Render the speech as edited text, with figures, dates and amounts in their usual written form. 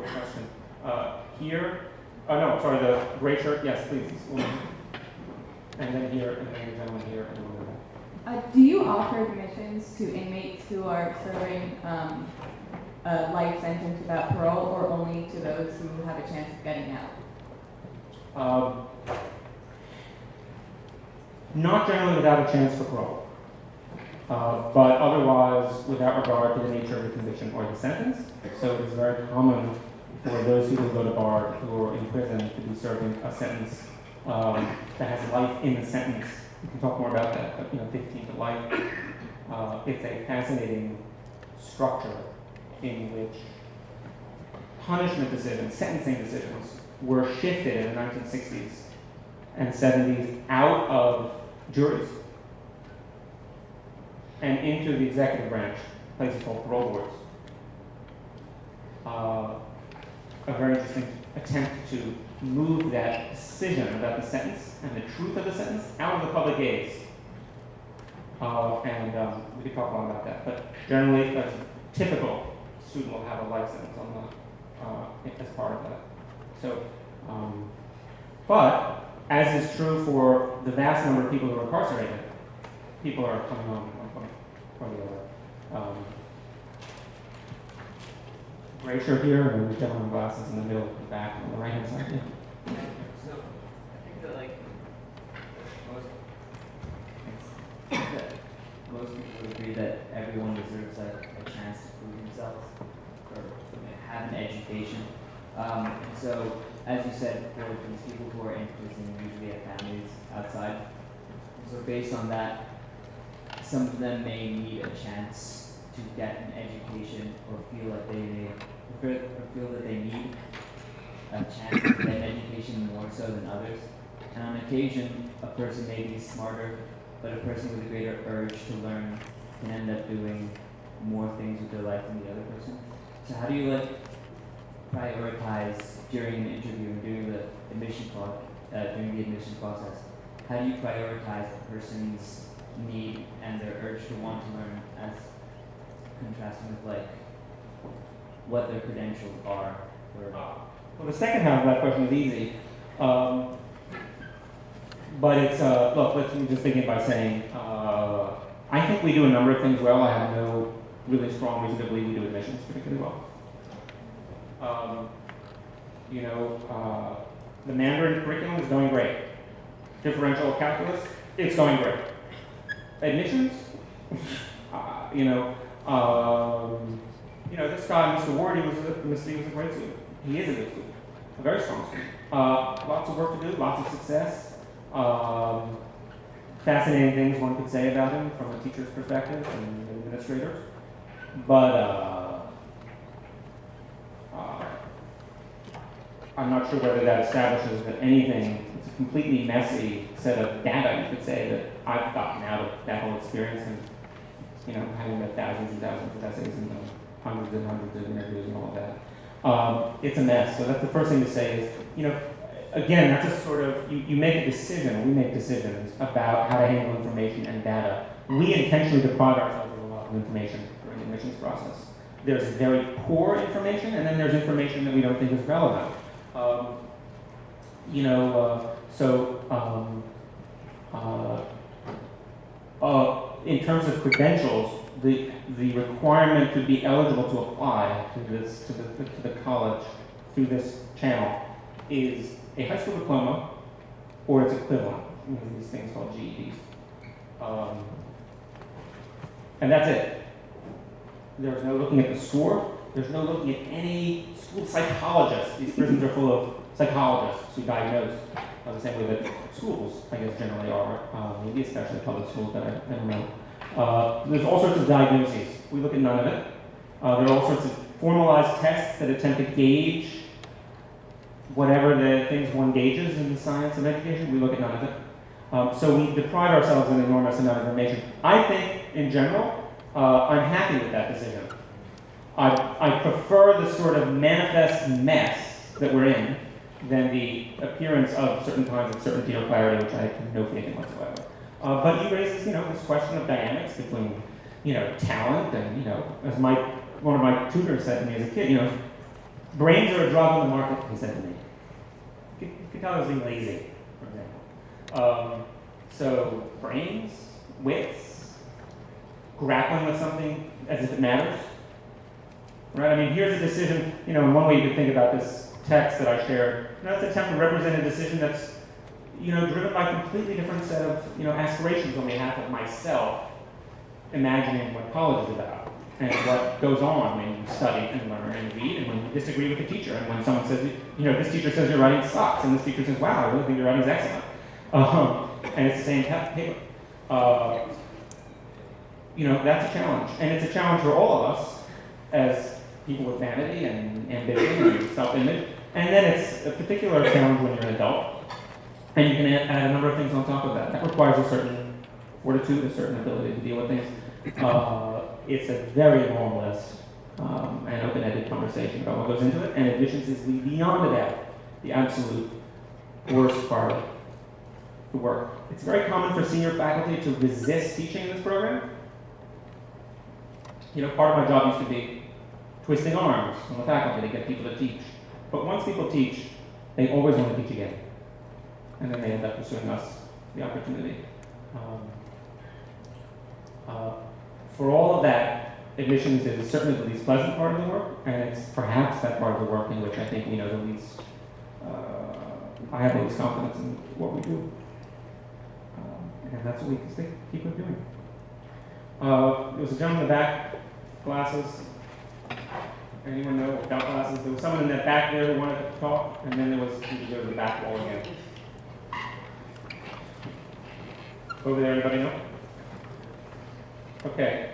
quick question. Here, oh no, sorry, the gray shirt, yes, please. And then here, and then the gentleman here, and then do you offer admissions to inmates who are serving a life sentence without parole, or only to those who have a chance of getting out? Not generally without a chance for parole, but otherwise without regard to the nature of the conviction or the sentence. So it is very common for those people who go to bar who are in prison to be serving a sentence that has life in the sentence. We can talk more about that, but 15 to life. It's a fascinating structure in which punishment decisions, sentencing decisions, were shifted in the 1960s and 70s out of juries and into the executive branch, places called parole boards. A very interesting attempt to move that decision about the sentence and the truth of the sentence out of the public gaze. We could talk a lot about that, but generally, a typical student will have a life sentence on as part of that. So, but as is true for the vast number of people who are incarcerated, people are coming on at one point or the other. Gray shirt here, and the gentleman with glasses in the middle, the back, on the right hand side. Yeah. So I think that most people would agree that everyone deserves a chance to prove themselves or have an education. And so, as you said, for these people who are in prison, usually have families outside. So based on that, some of them may need a chance to get an education or feel that they need a chance to get an education more so than others. And on occasion, a person may be smarter, but a person with a greater urge to learn can end up doing more things with their life than the other person. So how do you prioritize during an interview and during the admission process? How do you prioritize a person's need and their urge to want to learn as contrasting with what their credentials are? Well, the second half of that question is easy. But it's, look, let me just begin by saying, I think we do a number of things well. I have no really strong reason to believe we do admissions particularly well. The Mandarin curriculum is going great. Differential calculus, it's going great. Admissions, this guy, Mr. Ward, he was a great student. He is a good student, a very strong student. Lots of work to do, lots of success. Fascinating things one could say about him from a teacher's perspective and an administrator's. But I'm not sure whether that establishes that anything, it's a completely messy set of data, you could say, that I've gotten out of that whole experience and, having read thousands and thousands of essays and hundreds and hundreds of interviews and all of that. It's a mess. So that's the first thing to say is, again, that's a sort of, you make a decision, we make decisions about how to handle information and data. We intentionally deprive ourselves of a lot of information during the admissions process. There's very poor information, and then there's information that we don't think is relevant. In terms of credentials, the requirement to be eligible to apply to the college through this channel is a high school diploma or its equivalent. These things called GEDs, and that's it. There's no looking at the score. There's no looking at any school psychologists. These prisons are full of psychologists who diagnose the same way that schools, I guess, generally are, maybe especially public schools, but I don't know. There's all sorts of diagnoses. We look at none of it. There are all sorts of formalized tests that attempt to gauge whatever the things one gauges in the science of education. We look at none of it. So we deprive ourselves of an enormous amount of information. I think, in general, I'm happy with that decision. I prefer the sort of manifest mess that we're in than the appearance of certain kinds of certainty or clarity, which I have no faith in whatsoever. But he raises, this question of dynamics between, talent and, as one of my tutors said to me as a kid, brains are a drug on the market, he said to me. You could tell I was being lazy, for example. So brains, wits, grappling with something as if it matters. Right? I mean, here's a decision, in one way you could think about this text that I shared. It's an attempt to represent a decision that's, driven by a completely different set of, aspirations on behalf of myself, imagining what college is about and what goes on when you study and learn and read and when you disagree with the teacher and when someone says, this teacher says your writing sucks and this teacher says, wow, I really think your writing's excellent. And it's the same paper. That's a challenge. And it's a challenge for all of us as people with vanity and ambition and self-image. And then it's a particular challenge when you're an adult. And you can add a number of things on top of that. That requires a certain fortitude, a certain ability to deal with things. It's a very long list and open-ended conversation about what goes into it. And admissions is beyond a doubt the absolute worst part of the work. It's very common for senior faculty to resist teaching in this program. Part of my job used to be twisting arms on the faculty to get people to teach. But once people teach, they always want to teach again. And then they end up pursuing us the opportunity. For all of that, admissions is certainly the least pleasant part of the work, and it's perhaps that part of the work in which I think we know the least, I have the least confidence in what we do. And that's what we can keep on doing. There was a gentleman in the back, glasses. Anyone know about glasses? There was someone in that back there who wanted to talk, and then there was, you could go to the back wall again. Over there, anybody know? Okay.